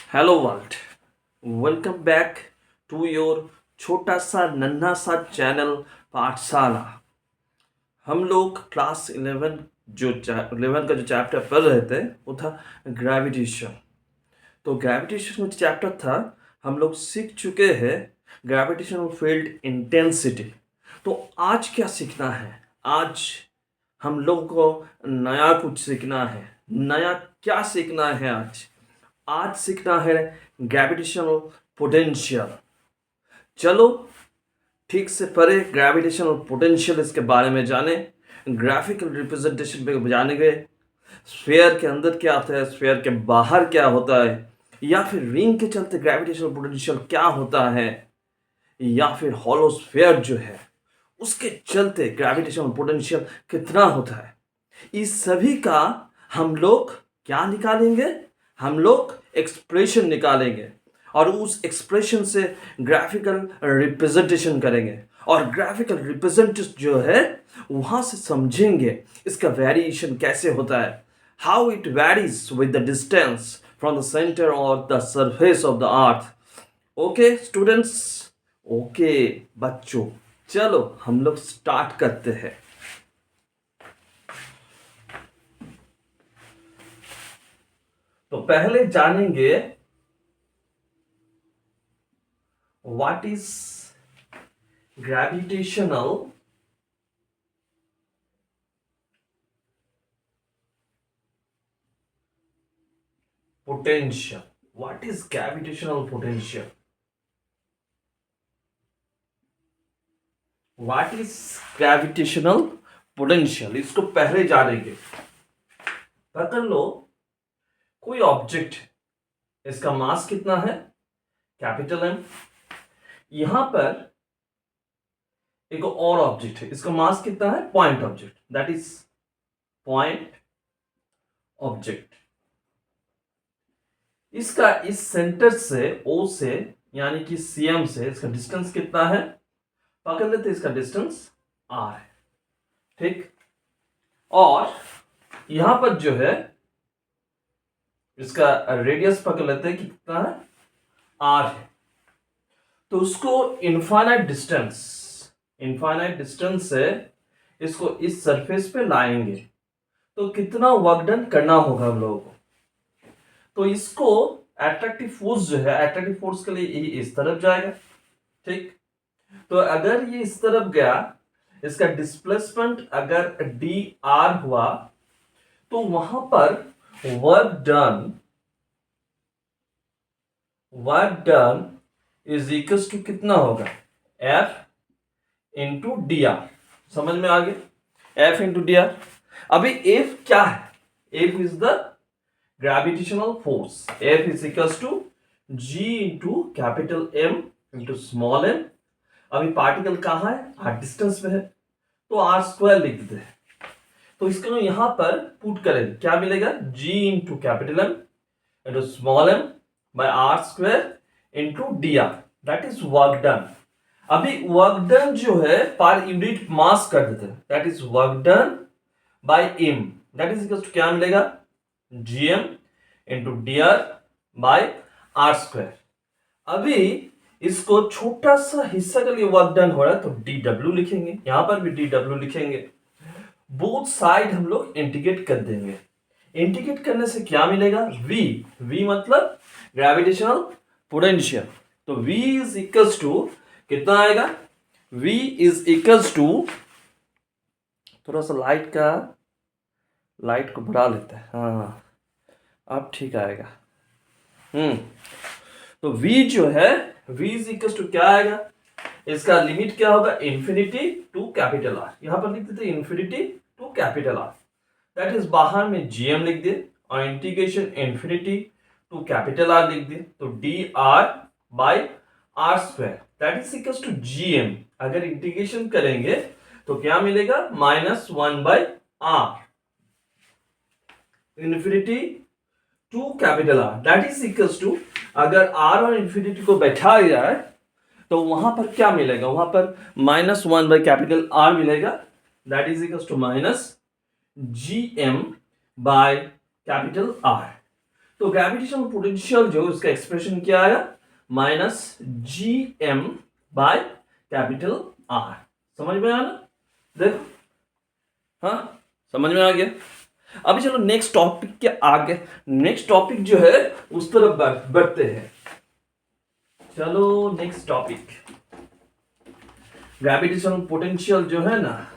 Hello world. Welcome back to your छोटा सा नन्हा सा चैनल पाठशाला। हम लोग क्लास 11 11 का जो चैप्टर पढ़ रहे थे वो था ग्रेविटेशन। तो ग्रेविटेशन का चैप्टर था, हम लोग सीख चुके हैं ग्रेविटेशनल फील्ड इंटेंसिटी। तो आज क्या सीखना है? आज हम लोग को नया कुछ सीखना है। नया क्या सीखना है आज? आज सीखना है ग्रेविटेशनल पोटेंशियल। चलो ठीक से पढ़े, ग्रेविटेशनल पोटेंशियल इसके बारे में जाने, ग्राफिकल रिप्रेजेंटेशन पे जानेंगे। स्फीयर के अंदर क्या होता है, स्फीयर के बाहर क्या होता है, या फिर रिंग के चलते ग्रेविटेशनल पोटेंशियल क्या होता है, या फिर हॉलो स्फीयर जो है उसके चलते ग्रेविटेशनल पोटेंशियल कितना होता है। इस सभी का हम लोग क्या निकालेंगे? हम लोग एक्सप्रेशन निकालेंगे और उस एक्सप्रेशन से ग्राफिकल रिप्रेजेंटेशन करेंगे। और ग्राफिकल रिप्रेजेंटेशन जो है वहां से समझेंगे इसका वेरिएशन कैसे होता है, how it varies with the distance from the centre और the surface of the earth. Okay students, okay बच्चों, चलो हम लोग स्टार्ट करते हैं। तो पहले जानेंगे what is gravitational potential. What is gravitational potential? What is gravitational potential, इसको पहले जानेंगे। पकड़ लो, कोई ऑब्जेक्ट है, इसका मास कितना है? Capital M. यहां पर एक और ऑब्जेक्ट है, इसका मास कितना है? Point object, that is point object. इसका इस सेंटर से ओ से यानी कि सीएम से इसका डिस्टेंस कितना है? पकड़ लेते इसका डिस्टेंस आर है, ठीक। और यहां पर जो है इसका रेडियस पकड़ लेते हैं कि कितना है? आर है। तो उसको इनफाइनाइट डिस्टेंस से इसको इस सरफेस पे लाएंगे तो कितना वर्क डन करना होगा हम लोगों को। तो इसको एट्रैक्टिव फोर्स जो है, एट्रैक्टिव फोर्स के लिए ये इस तरफ जाएगा, ठीक। तो अगर ये इस तरफ गया, इसका डिस्प्लेसमेंट अगर डी आर हुआ तो वहां पर work done is equal to कितना होगा? F into D R. समझ में आ गया? F into D R. अभी एफ क्या है? F is the gravitational force. F is equal to G into capital M into small M. अभी पार्टिकल कहाँ है? आर डिस्टेंस में है, तो आर स्क्वायर लिख देते हैं। तो इसको यहां पर पुट करेंगे, क्या मिलेगा? G into capital M into small M by R square into D R, that is work done. अभी वर्क डन जो है पर यूनिट मास कर देते हैं, that is work done by M, that is equal to क्या मिलेगा? GM into D R by R square. अभी इसको छोटा सा हिस्सा के लिए वर्क डन हो रहा है तो डी डब्ल्यू लिखेंगे, यहां पर भी डी डब्ल्यू लिखेंगे। बोथ साइड हम लोग इंटीग्रेट कर देंगे। इंटीग्रेट करने से क्या मिलेगा? वी। वी मतलब ग्रेविटेशनल पोटेंशियल। तो v इज इक्वल्स टू कितना आएगा? v इज इक्वल्स टू, थोड़ा सा लाइट को बढ़ा लेते हैं, हाँ अब ठीक आएगा। तो v जो है, v इज इक्वल्स टू क्या आएगा? इसका लिमिट क्या होगा? Infinity to capital R. यहां पर लिख देते infinity to capital R, that is बाहर में जीएम लिख दे और integration infinity to capital R लिख दे, तो D R by R square that is equal to GM. अगर इंटीग्रेशन करेंगे तो क्या मिलेगा? -1 by R infinity to capital R that is equal to, अगर आर और इन्फिनिटी को बैठा जाए तो वहां पर क्या मिलेगा? वहां पर -1 बाय कैपिटल आर मिलेगा, that is equal to minus G M by capital R. तो ग्रेविटेशनल पोटेंशियल जो उसका एक्सप्रेशन क्या आया, minus G M by capital R. समझ में आया ना? देखो, हाँ समझ में आ गया। अभी चलो नेक्स्ट टॉपिक के आगे, नेक्स्ट टॉपिक जो है उस तरफ बढ़ते हैं। चलो नेक्स्ट टॉपिक, ग्रेविटेशनल पोटेंशियल जो है ना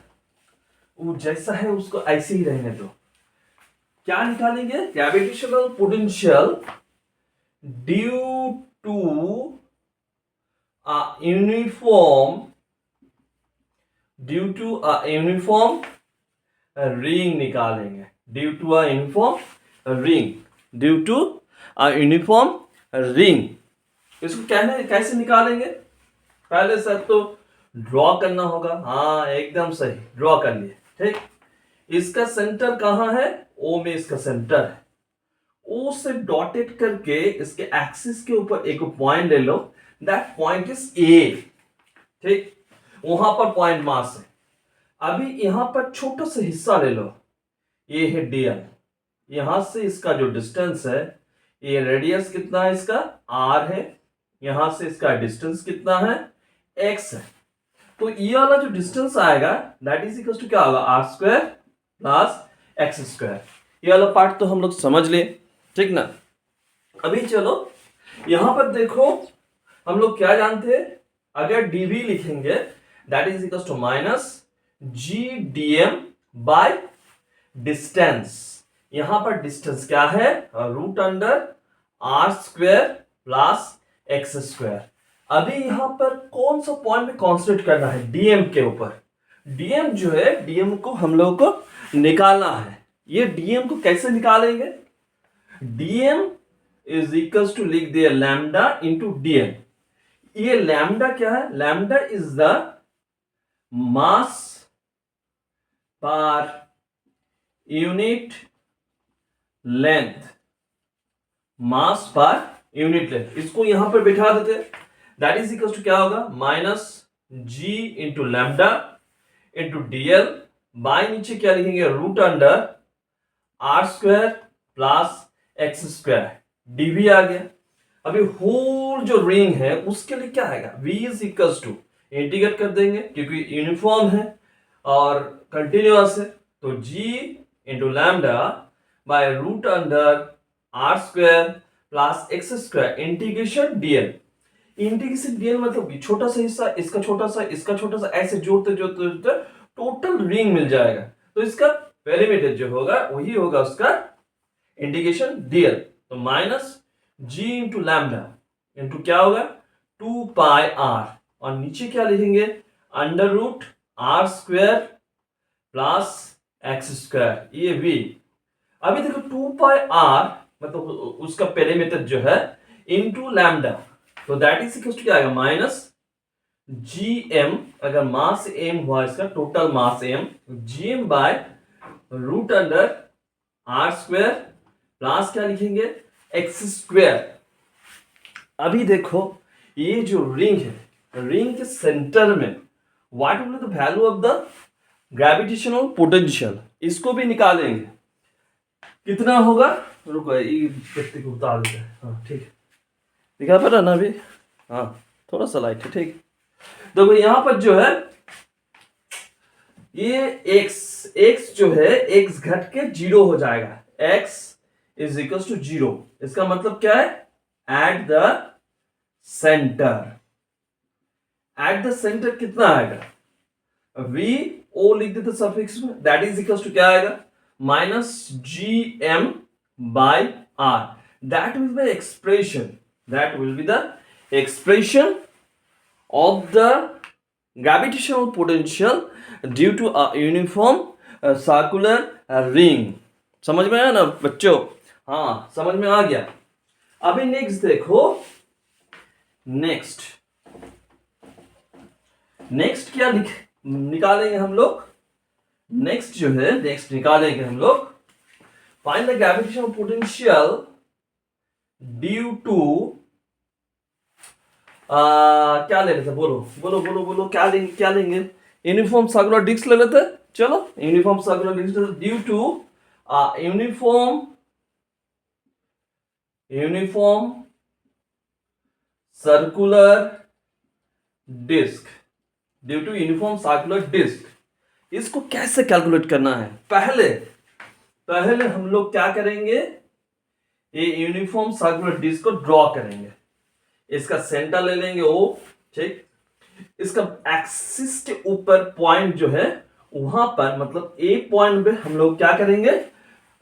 वो जैसा है उसको ऐसे ही रहने दो। क्या निकालेंगे? Gravitational potential due to a uniform ring निकालेंगे। Due to a uniform ring. इसको कैसे निकालेंगे? पहले सर तो ड्रॉ करना होगा। हाँ एकदम सही, ड्रॉ कर लिए। ठीक, इसका सेंटर कहां है? ओ में इसका सेंटर है। ओ से डॉटेड करके इसके एक्सिस के ऊपर एक पॉइंट ले लो, दैट पॉइंट इज ए। ठीक, वहां पर पॉइंट मास है। अभी यहां पर छोटा सा हिस्सा ले लो, ये है डीएल। यहां से इसका जो डिस्टेंस है, ये रेडियस कितना है इसका? आर है। यहां से इसका डिस्टेंस कितना है? एक्स है। तो ये वाला जो डिस्टेंस आएगा दैट इज इक्वल टू क्या होगा? R square plus X square. ये वाला पार्ट तो हम लोग समझ ले, ठीक ना? अभी चलो यहां पर देखो, हम लोग क्या जानते हैं? अगर डीवी लिखेंगे that is equal to minus G DM by distance. यहां पर डिस्टेंस क्या है? Root under R square plus X square. अभी यहां पर कौन सा पॉइंट में कॉन्सेंट्रेट करना है? डीएम के ऊपर। डीएम जो है, डीएम को हम लोग को निकालना है। ये डीएम को कैसे निकालेंगे? डीएम इज इक्वल टू, लिख दिया लैम्डा इंटू डीएम। ये लैम्डा क्या है? Lambda is the mass per unit length. Mass per unit length, इसको यहां पर बिठा देते हैं। दैट इज इक्वल टू क्या होगा? Minus G into lambda into DL by नीचे क्या लिखेंगे? Root under R square plus X square. DV आ गया। अभी होल जो रिंग है उसके लिए क्या आएगा? v is equal to, integrate कर देंगे क्योंकि यूनिफॉर्म है और कंटिन्यूअस है, तो g into lambda by root under R square plus X square integration DL. Integration DL मतलब कि छोटा सा हिस्सा, इसका छोटा सा, इसका छोटा सा, ऐसे जोड़ते जोड़ते जोड़ते टोटल रिंग मिल जाएगा। तो इसका पेरीमीटर जो होगा वही होगा उसका इंटीग्रेशन डीएल। तो minus G into lambda into क्या होगा? 2 पाई आर, और नीचे क्या लिखेंगे? Under root R square plus X square, ये v। अभी देखो 2 पाई आर मतलब उसका पेरीमीटर जो है इंटू लैम्डा, तो दैट इज इक्वल टू क्या आएगा? माइनस जी एम, अगर मास एम हुआ इसका, total mass M, G M by root under R square plus क्या लिखेंगे? X square. अभी देखो ये जो रिंग है, रिंग के सेंटर में what will be the value of the gravitational potential, इसको भी निकालेंगे। कितना होगा? रुको ये व्यक्ति को उतार देते हैं। हाँ ठीक है, दिखा पा रहा ना अभी? हाँ थोड़ा सा लाइट है। ठीक, देखो यहां पर जो है ये x जो है x घट के 0 हो जाएगा। x is equal to 0। इसका मतलब क्या है? At the center. At the center कितना आएगा? v o लिख देते सफिक्स में, दैट इज इक्वल टू क्या आएगा? Minus G M by R. That will be expression, that will be the expression of the gravitational potential due to a uniform circular ring। समझ में आया ना बच्चों? हाँ समझ में आ गया। अभी नेक्स्ट देखो, नेक्स्ट क्या निकालेंगे हम लोग? नेक्स्ट जो है, नेक्स्ट निकालेंगे हम लोग, find the gravitational potential due to क्या ले लेते? बोलो बोलो बोलो बोलो, क्या लेंगे? यूनिफॉर्म सर्कुलर डिस्क ले लेते। चलो uniform circular disc due to uniform uniform circular disc, due to uniform circular disc. इसको कैसे कैलकुलेट करना है? पहले हम लोग क्या करेंगे, ये यूनिफॉर्म सर्कुलर डिस्क को ड्रॉ करेंगे। इसका सेंटर ले लेंगे O, ठीक। इसका एक्सिस के ऊपर पॉइंट जो है वहां पर, मतलब ए पॉइंट पे हम लोग क्या करेंगे,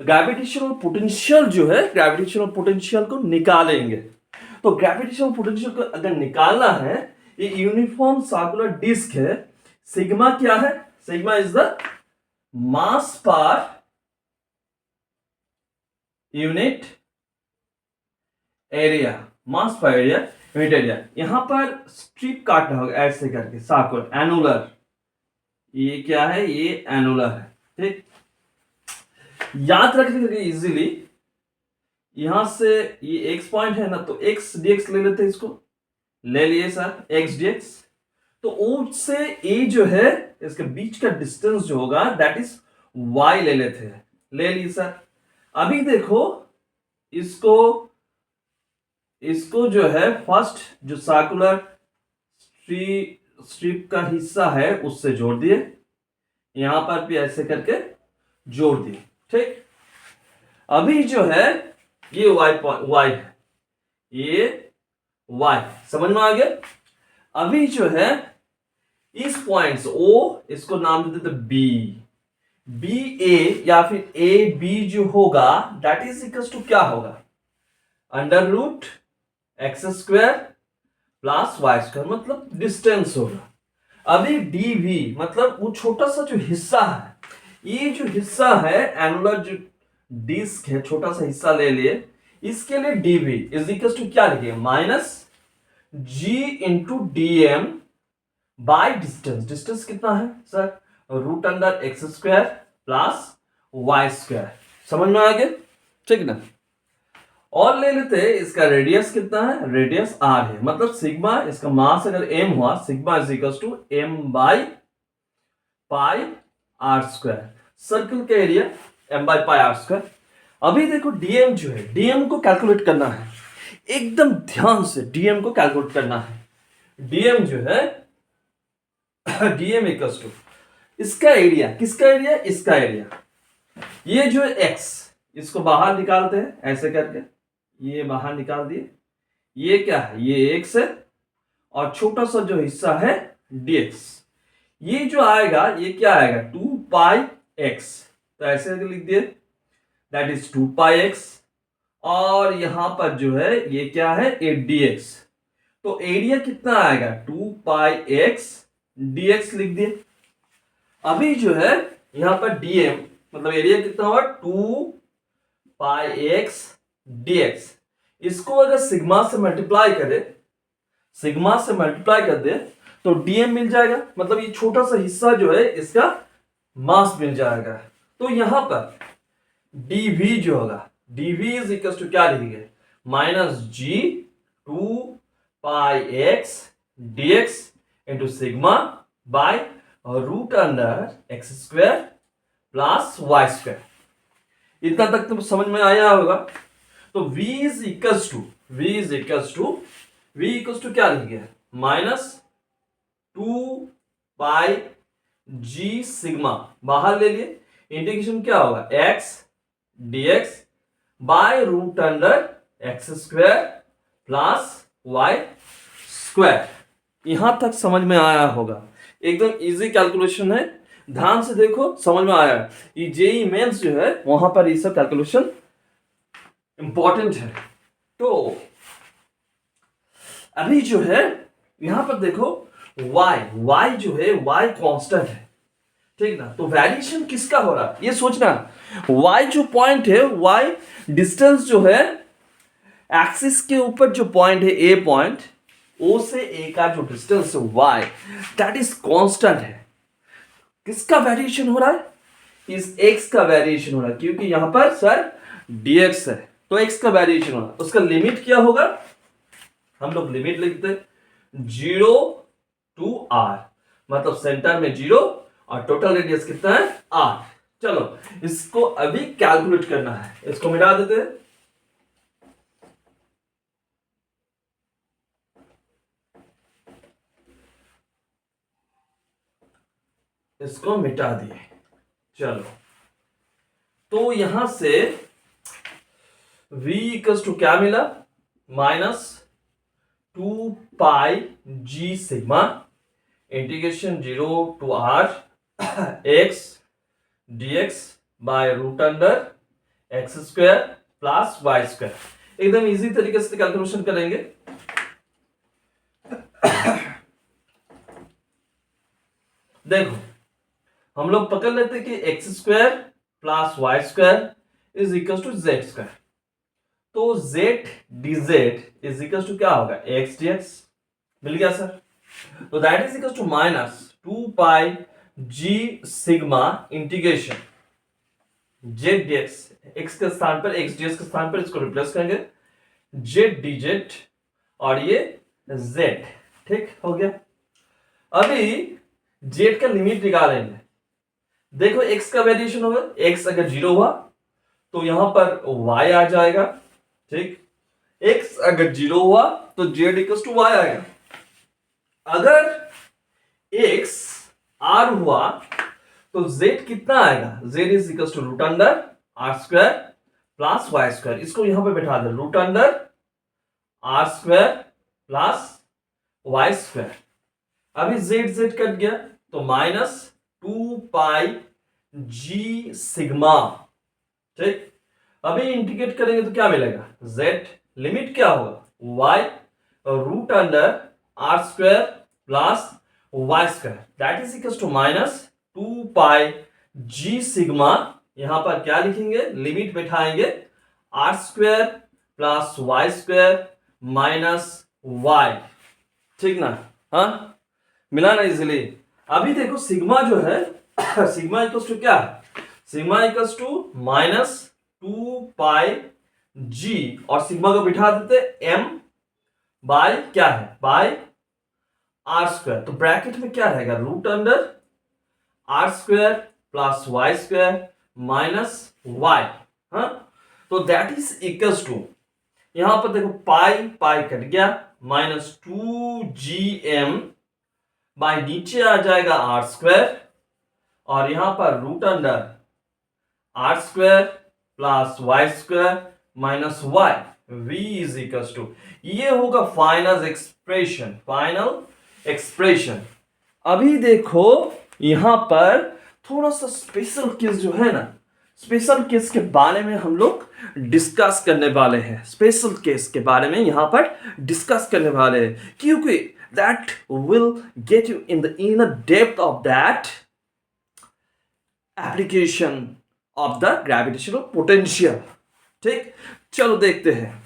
ग्रेविटेशनल पोटेंशियल जो है, ग्रेविटेशनल पोटेंशियल को निकालेंगे। तो ग्रेविटेशनल पोटेंशियल को अगर निकालना है, ये यूनिफॉर्म सर्कुलर डिस्क है, सिग्मा क्या है, sigma is the mass per unit area, मास पर एरिया, यूनिट एरिया। यहां पर स्ट्रिप काटना होगा ऐसे करके, सर्कुलर, एनुलर, ये क्या है, ये एनुलर है, ठीक। याद रखने के लिए इजीली, यहां से ये एक्स पॉइंट है ना, तो एक्स डीएक्स ले लेते हैं, इसको ले लिए सर, एक्स डीएक्स। तो O से A जो है, इसके बीच का डिस्टेंस जो होगा दैट इज y ले लेते हैं, ले लिए सर। अभी देखो इसको जो है, फर्स्ट जो सर्कुलर स्ट्रिप का हिस्सा है उससे जोड़ दिए, यहां पर भी ऐसे करके जोड़ दिए, ठीक। अभी जो है ये y है, ये y, समझ में आ गया। अभी जो है इस पॉइंट O, इसको नाम दे देते बी ए या फिर ए बी जो होगा दैट इज इक्वल टू क्या होगा, under root X square plus Y square, मतलब डिस्टेंस होगा। अभी डी वी मतलब वो छोटा सा जो हिस्सा है, ये जो हिस्सा है एनुलर जो डिस्क है, छोटा सा हिस्सा ले लिए, इसके लिए D V is equal to क्या लिखिए, minus G into D M by distance. Distance कितना है sir, root under X square plus Y square, समझ में आ गया, ठीक ना। और ले लेते हैं इसका रेडियस कितना है, रेडियस आर है, मतलब सिग्मा, इसका मास अगर एम हुआ, sigma is equal to M by pi R square, circle का area M by pi R square. अभी देखो डीएम जो है, डीएम को कैलकुलेट करना है, एकदम ध्यान से डीएम को कैलकुलेट करना है। डीएम जो है, डीएम इक्वल टू इसका एरिया, किसका एरिया, इसका एरिया, ये जो है एक्स, इसको बाहर निकालते हैं ऐसे करके, ये बाहर निकाल दिए, ये क्या है, ये एक्स है, और छोटा सा जो हिस्सा है dx, ये जो आएगा ये क्या आएगा, 2 पाई एक्स, तो ऐसे लिख दिए दैट इज 2 पाई एक्स, और यहां पर जो है ये क्या है, ये dx, तो एरिया कितना आएगा, 2 पाई एक्स dx लिख दिए। अभी जो है यहां पर dm मतलब एरिया कितना होगा, 2 पाई एक्स dx, इसको अगर सिग्मा से मल्टीप्लाई कर दे तो dm मिल जाएगा, मतलब ये छोटा सा हिस्सा जो है इसका मास मिल जाएगा। तो यहां पर dv जो होगा, dv इज इक्वल टू क्या लिखेंगे, minus G 2 pi X dx into sigma by root under X square plus Y square. इतना तक तो समझ में आया होगा। तो v इज इक्वल टू क्या लिख गया, माइनस 2 पाई जी सिग्मा, बाहर ले लिए, इंटीग्रेशन क्या होगा, x dx by root under X square plus Y square. यहां तक समझ में आया होगा, एकदम इजी कैलकुलेशन है, ध्यान से देखो, समझ में आया। ये जेई मेंस जो है वहां पर ये सब कैलकुलेशन इंपॉर्टेंट है। तो अभी जो है यहां पर देखो y जो है y कांस्टेंट है, ठीक ना। तो वेरिएशन किसका हो रहा है ये सोचना, y जो पॉइंट है, y डिस्टेंस जो है एक्सिस के ऊपर जो पॉइंट है a पॉइंट, O से A का जो डिस्टेंस है y दैट इज कांस्टेंट है। किसका वेरिएशन हो रहा है, इस x का वेरिएशन हो रहा है, क्योंकि यहां पर सर dx है तो x का वेरिएशन हो रहा है। उसका लिमिट क्या होगा, हम लोग लिमिट लिखते हैं 0 to r, मतलब सेंटर में 0 और टोटल रेडियस कितना है r। चलो इसको अभी कैलकुलेट करना है, इसको मिटा देते हैं, इसको मिटा दिए। चलो, तो यहां से v इक्वल्स टू क्या मिला, -2 pi g sigma integration 0 to r x dx by root under X square plus Y square. एकदम इजी तरीके से कैलकुलेशन करेंगे। देखो, हम लोग पकड़ लेते कि X square plus Y square is equal to Z square. तो Z dz is equal to क्या होगा, एक्स dx। मिल गया सर। तो that is equal to -2 pi g sigma integration Z dx, x के स्थान पर x dx के स्थान पर इसको रिप्लेस करेंगे, जेड dz और ये z। ठीक हो गया। अभी z का लिमिट निकालेंगे। देखो x का वेरिएशन होगा, x अगर 0 हुआ तो यहां पर y आ जाएगा। ठीक, x अगर 0 हुआ तो z इक्वल टू y आएगा। अगर x r हुआ तो z कितना आएगा, z is equal to root under R square plus Y square. इसको यहां पे बैठा दे, root under R square plus Y square. अभी z कट गया तो -2 पाई g सिग्मा। ठीक, अभी इंटीग्रेट करेंगे तो क्या मिलेगा, z लिमिट क्या होगा, y root under R square plus Y square that is equal to -2 pi g sigma. यहां पर क्या लिखेंगे, लिमिट बैठाएंगे R square plus Y square minus Y. ठीक ना, हाँ मिला ना इजिली। अभी देखो सिग्मा जो है सिग्मा इक्वल्स टू क्या है, sigma equals to -2 pi g और सिग्मा को बिठा देते m बाय क्या है, बाय आर स्क्वायर। तो ब्रैकेट में क्या रहेगा, root under R square plus Y square minus Y. हाँ, तो दैट इज इक्वल्स टू, यहां पर देखो पाई पाई कट गया, -2gm बाय नीचे आ जाएगा आर स्क्वायर और यहां पर root under R square plus Y square minus Y. v is equal to, ये होगा फाइनल एक्सप्रेशन, फाइनल एक्सप्रेशन। अभी देखो यहां पर थोड़ा सा स्पेशल केस जो है ना, स्पेशल केस के बारे में हम लोग डिस्कस करने वाले हैं। स्पेशल केस के बारे में यहां पर डिस्कस करने वाले हैं, क्योंकि that will get you in the inner depth of that application of the gravitational potential। ठीक, चलो देखते हैं।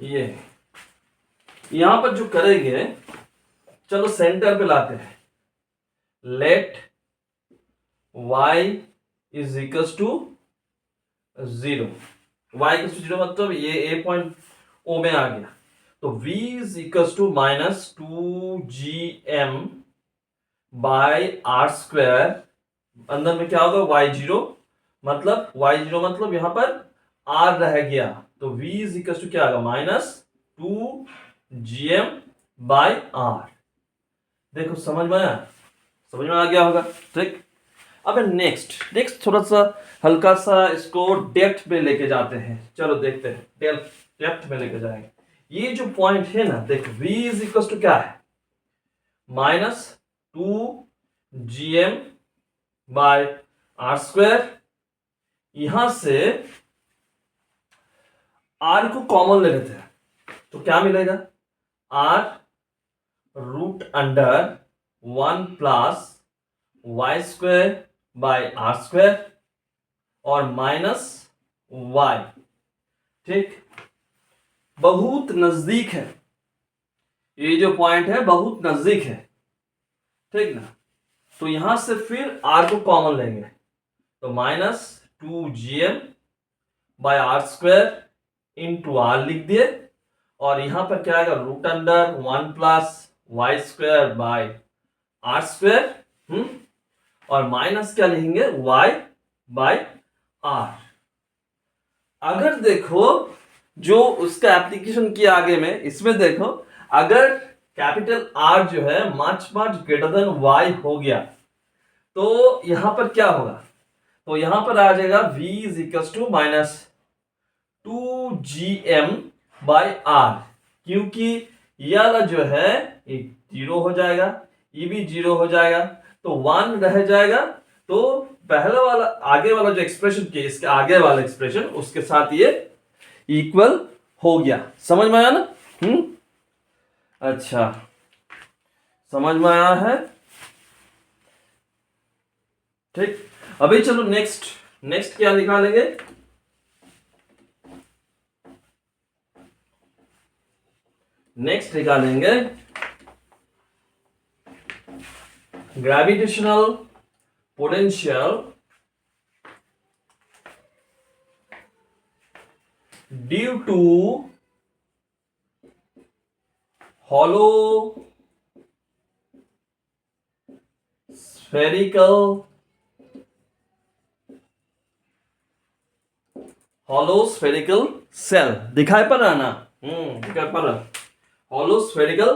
ये यहां पर जो करेंगे, चलो सेंटर पे लाते हैं, let y is equal to 0। y equal to 0 मतलब ये a पॉइंट o में आ गया। तो v is equal to -2gm by R square. अंदर में क्या होगा, y0 मतलब यहां पर r रह गया। तो v इज इक्वल टू क्या आएगा, -2gm बाय r। देखो समझ में आया, समझ में आ गया होगा। ठीक, अब नेक्स्ट थोड़ा सा हल्का सा इसको डेप्थ में लेके जाते हैं। चलो देखते हैं, डेप्थ में लेके जाएंगे। ये जो पॉइंट है ना, देखो v इज इक्वल टू क्या है, -2gm बाय आर स्क्वायर। यहां से r को कॉमन ले लेते हैं तो क्या मिलेगा, r root under 1 plus Y square by R square और माइनस वाई। ठीक, बहुत नजदीक है, ये जो पॉइंट है बहुत नजदीक है। ठीक ना, तो यहां से फिर r को कॉमन लेंगे तो -2gm by R square into R लिख दिए और यहां पर क्या आएगा, root under 1 plus Y square by R square. और माइनस क्या लिखेंगे, y बाय r। अगर देखो जो उसका एप्लीकेशन किया आगे में, इसमें देखो अगर कैपिटल R जो है much much greater than y हो गया तो यहां पर क्या होगा, तो यहां पर आ जाएगा v is equal to minus 2gm by r, क्योंकि ये वाला जो है एक जीरो हो जाएगा, ये भी जीरो हो जाएगा, तो 1 रह जाएगा। तो पहला वाला आगे वाला जो एक्सप्रेशन किया, इसके आगे वाला एक्सप्रेशन उसके साथ ये इक्वल हो गया। समझ में आया ना? अच्छा, समझ में आया है? ठीक, अभी चलो नेक्स्ट क्या निकालेंगे, नेक्स्ट निकालेंगे gravitational potential due to hollow spherical cell दिखाई पड़ रहा ना? दिखाई पड़ रहा, hollow spherical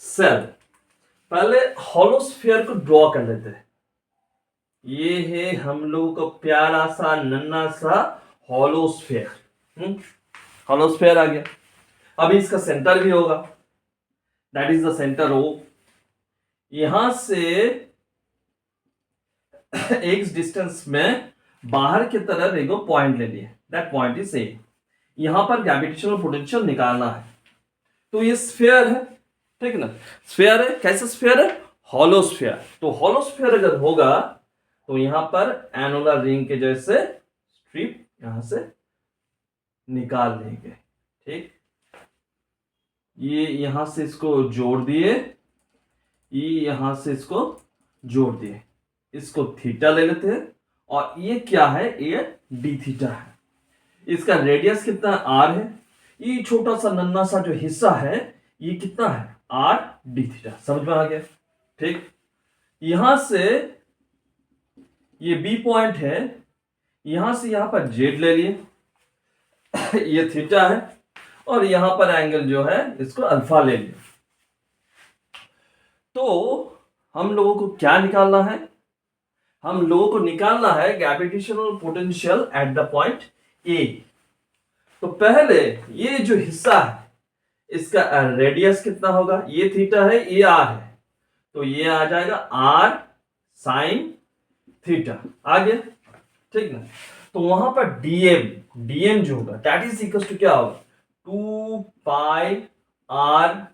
cell। पहले hollow sphere को ड्रॉ कर लेते हैं। ये है हम लोगों का प्यारा सा नन्हा सा hollow sphere। hollow sphere आ गया। अभी इसका सेंटर भी होगा, that is the centre O। यहां से x डिस्टेंस में बाहर की तरफ एक पॉइंट ले लिए, दैट पॉइंट इज A। यहां पर ग्रेविटेशनल पोटेंशियल निकालना है। तो ये स्फीयर है, ठीक ना? स्फीयर है, कैसा स्फीयर है? Hollow sphere. तो हॉलो स्फीयर अगर होगा तो यहां पर एनुलर रिंग के जैसे स्ट्रिप यहां से निकाल लेंगे, ठीक। ये यहां से इसको जोड़ दिए, ये यहां से इसको जोड़ दिए, इसको थीटा ले लेते हैं। और ये क्या है, ये डी थीटा है। इसका रेडियस कितना आर है, ये छोटा सा नन्हा सा जो हिस्सा है ये कितना है, आर डी थीटा। समझ में आ गया? ठीक, यहां से ये बी पॉइंट है, यहां से यहां पर जेड ले लिए ये थीटा है, और यहां पर एंगल जो है इसको अल्फा ले लिया। तो हम लोगों को क्या निकालना है, हम लोगों को निकालना है gravitational potential at the point A. तो पहले ये जो हिस्सा है इसका रेडियस कितना होगा, ये थीटा है, ये आर है, तो ये आ जाएगा आर साइन थीटा, आ गया, ठीक ना? तो वहां पर डीएम जो होगा दैट इज इक्वल टू क्या होगा, 2 पाई आर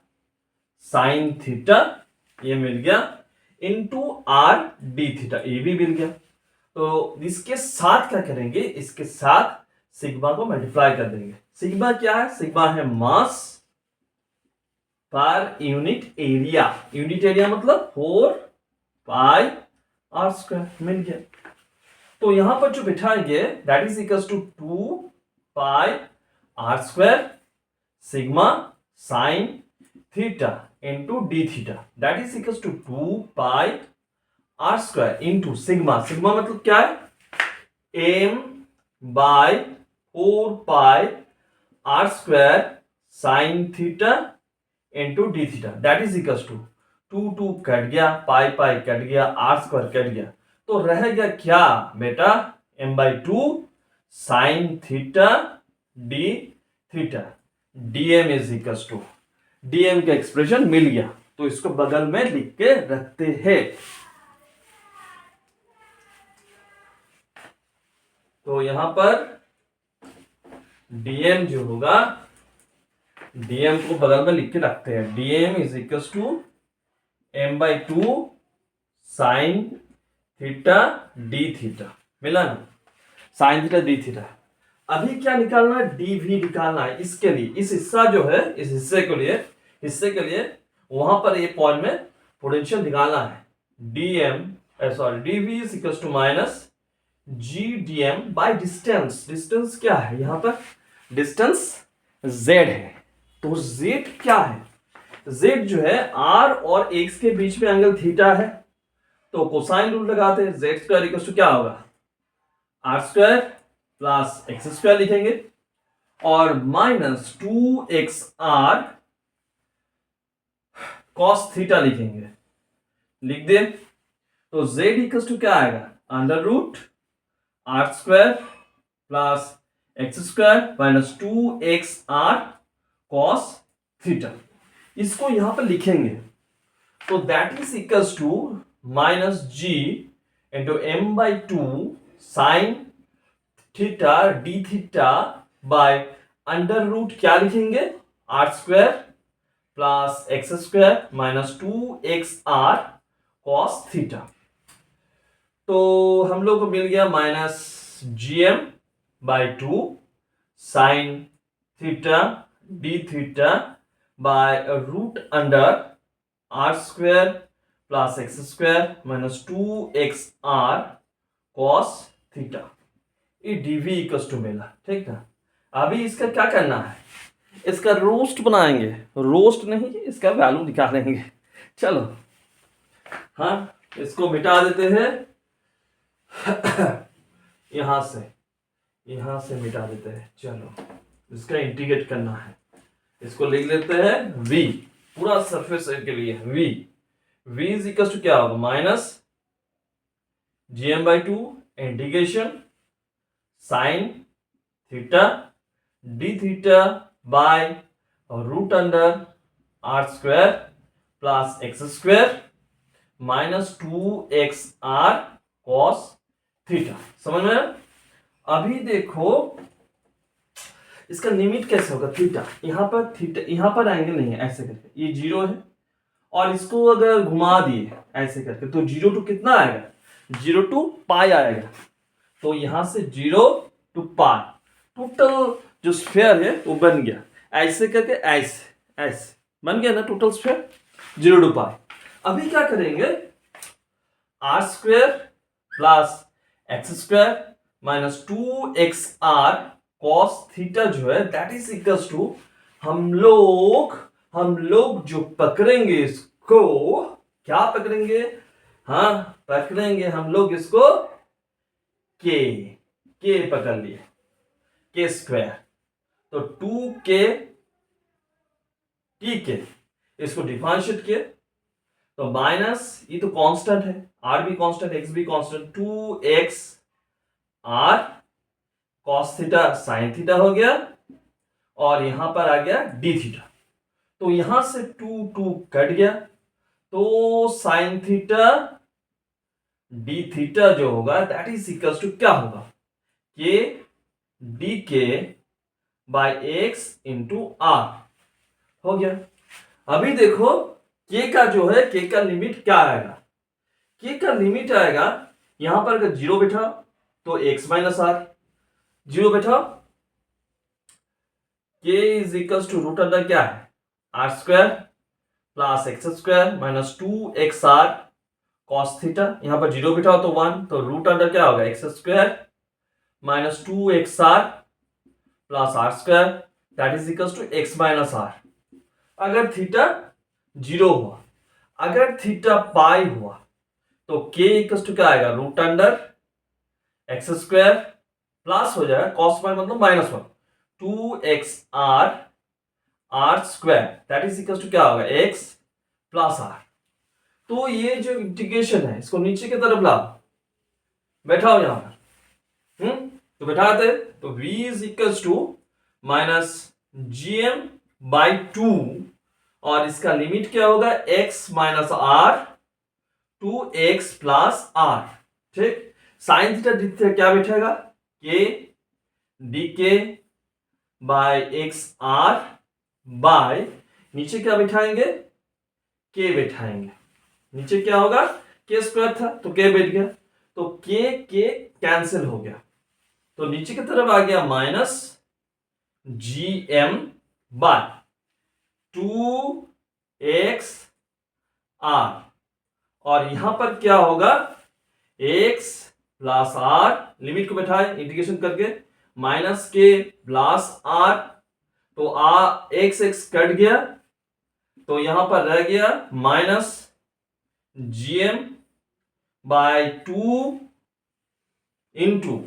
साइन थीटा, ये मिल गया, इनटू आर डी थीटा, ये भी मिल गया। तो इसके साथ क्या करेंगे, इसके साथ सिग्मा को मल्टीप्लाई कर देंगे। सिग्मा क्या है, सिग्मा है मास per unit area, unit area मतलब 4 पाई आर स्क्वायर, मिल गया। तो यहां पर जो बिठाएंगे that is equal to 2 pi R square sigma sine theta into D theta, that is equal to 2 pi R square into sigma, sigma मतलब क्या है, M by 4 pi R square sine theta into D theta, that is equal to 2 cut गया, pi pi cut गया, R square cut गया, तो रह गया क्या बेटा, m by 2 sine theta D theta, dm is equal to, dm का expression मिल गया। तो इसको बगल में लिख के रखते हैं। तो यहां पर dm जो होगा, dm को बगल में लिख के रखते हैं, dm is equal to m by 2 sine theta D theta, मिला ना, साइन थीटा डी थीटा। अभी क्या निकालना है, dv निकालना है। इसके लिए इस हिस्सा जो है, इस हिस्से के लिए वहां पर ये पॉइंट में पोटेंशियल निकालना है। dv is equal to minus gdm by distance. Distance क्या है, यहां पर डिस्टेंस z है, तो z क्या है, z जो है r और x के बीच में एंगल थीटा है, तो कोसाइन रूल लगाते हैं, जेड स्क्वायर इक्वल टू क्या होगा, R square plus X square लिखेंगे और माइनस 2xr कॉस थीटा लिखेंगे, लिख दे। तो z इक्वल टू क्या आएगा, under root R square plus X square minus 2xr cos theta. इसको यहां पर लिखेंगे तो that is equal to minus G into M by 2 sine theta D theta by under root क्या लिखेंगे, R square plus X square minus 2xr cos theta. तो हम लोग को मिल गया minus GM by 2 sine theta D theta by root under R square plus X square minus 2xr cos theta. ये DV equal to मिला, ठीक ना। अभी इसका क्या करना है, इसका रोस्ट बनाएंगे, रोस्ट नहीं इसका वैल्यू निकालेंगे। चलो हाँ, इसको मिटा देते हैं यहां से मिटा देते हैं। चलो इसका इंटीग्रेट करना है, इसको लिख लेते हैं v, पूरा सरफेस के लिए v इज इक्वल टू क्या होगा, minus GM by 2 integration sine theta D theta by root under R square plus X square minus 2xr cos theta. समझ में। अभी देखो इसका लिमिट कैसे होगा, थीटा यहां पर एंगल नहीं है, ऐसे करके ये 0 है और इसको अगर घुमा दिए ऐसे करके तो 0 टू कितना आएगा, 0 टू पाई आएगा। तो यहां से 0 टू पाई टोटल जो स्फीयर है वो बन गया, ऐसे करके ऐसे बन गया ना टोटल स्फीयर 0 टू पाई। अभी क्या करेंगे, R square plus X square minus 2xr cos theta जो है दैट इज इक्वल टू हम लोग जो पकड़ेंगे इसको, क्या पकड़ेंगे, हाँ पकड़ेंगे हम लोग इसको के पकड़ लिए, के स्क्वायर। तो 2k टी के, इसको डिफरेंशिएट किए तो माइनस, ये तो कांस्टेंट है, r भी कांस्टेंट x भी constant, 2x r cos theta sin theta हो गया और यहां पर आ गया d थीटा। तो यहां से 2 कट गया तो sin थीटा d थीटा जो होगा दैट इज इक्वल टू क्या होगा, k डी के बाई एक्स इंटू आर हो गया। अभी देखो k का जो है, k का लिमिट क्या आएगा, k का लिमिट आएगा यहां पर अगर 0 बैठा तो x माइनस आर, 0 बैठा k is equal to root under क्या है, R square plus X square minus 2xr cos theta, यहां पर 0 बैठा तो 1, तो रूट अंडर क्या होगा, X square minus 2xr plus R square that is equal to x minus R. अगर थीटा 0 हुआ, अगर थीटा पाई हुआ तो k इक्वल टू क्या आएगा, root under X square plus हो जाएगा कॉस पाई मतलब minus 1 2xr R square that is equal to क्या होगा, x प्लस आर। तो ये जो इंटीग्रेशन है इसको नीचे की तरफ लाओ, बैठाओ यहां पर, तो बैठाते तो v is equal to minus GM by 2 और इसका लिमिट क्या होगा, x minus R to X plus R, ठीक। साइन थीटा डी थीटा क्या बैठेगा, k D K by X R by नीचे क्या बैठाएंगे, k बैठाएंगे, नीचे क्या होगा, k स्क्वायर था तो k बैठ गया, तो k कैंसिल हो गया, तो नीचे की तरफ आ गया minus G M by 2x r और यहां पर क्या होगा, x प्लस आर, लिमिट को बैठाए इंटीग्रेशन करके माइनस के प्लस आर, तो x कट गया तो यहां पर रह गया माइनस जीएम बाय 2 इंटू,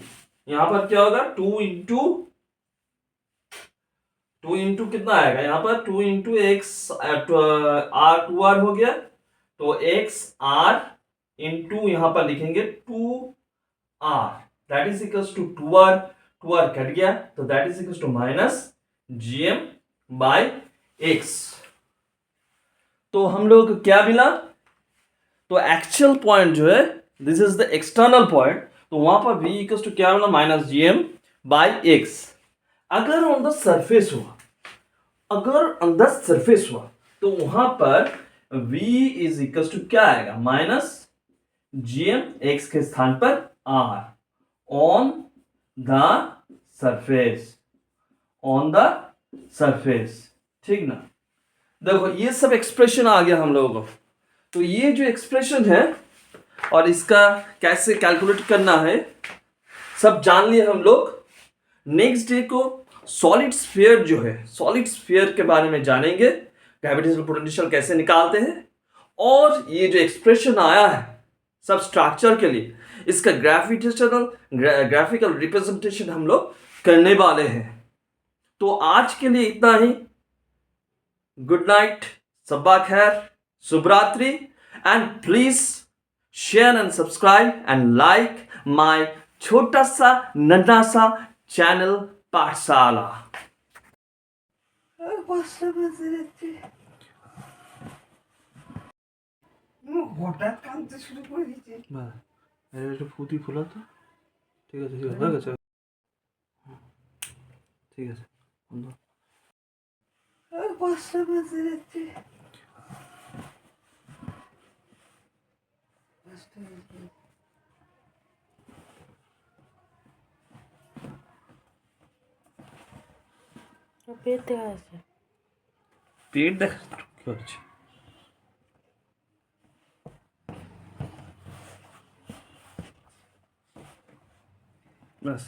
यहां पर क्या होगा 2 इंटू कितना आएगा यहाँ पर 2 इंटू एक्स आर 2r हो गया, तो एक्स आर इंटू यहां पर लिखेंगे 2r, that is equals to 2r cut गया, तो that is equals to minus gm by x। तो हम लोग को क्या मिला, तो एक्चुअल पॉइंट जो है this is the external point, तो वहां पर v इक्वल्स टू क्या मिला माइनस gm बाय x। अगर ऑन द सरफेस हुआ, अगर ऑन द सरफेस हुआ तो वहां पर v इज इक्वल्स टू क्या आएगा माइनस gm x के स्थान पर r on the surface, on the surface, ठीक ना। देखो ये सब एक्सप्रेशन आ गया हम लोगों को, तो ये जो एक्सप्रेशन है और इसका कैसे कैलकुलेट करना है सब जान लिए हम लोग। नेक्स्ट डे को सॉलिड स्फीयर जो है, सॉलिड स्फीयर के बारे में जानेंगे, ग्रेविटेशनल पोटेंशियल कैसे निकालते हैं, और ये जो एक्सप्रेशन आया है सब स्ट्रक्चर के लिए, इसका ग्राफिकल रिप्रेजेंटेशन हम लोग करने वाले हैं। तो आज के लिए इतना ही। गुड नाइट, सब्बा खैर, शुभ रात्रि, and please share and subscribe and like my छोटा सा नन्हा सा चैनल पाठशाला। হঠাৎ কাঁদতে শুরু করে দিয়েছে। একটু ফুটি ফোলা তো, ঠিক আছে ঠিক আছে হয়ে গেছে, ঠিক আছে পাঁচটা বাজে যাচ্ছে। পেট দেখা যাচ্ছে, পেট দেখা কি হচ্ছে ব্যাস।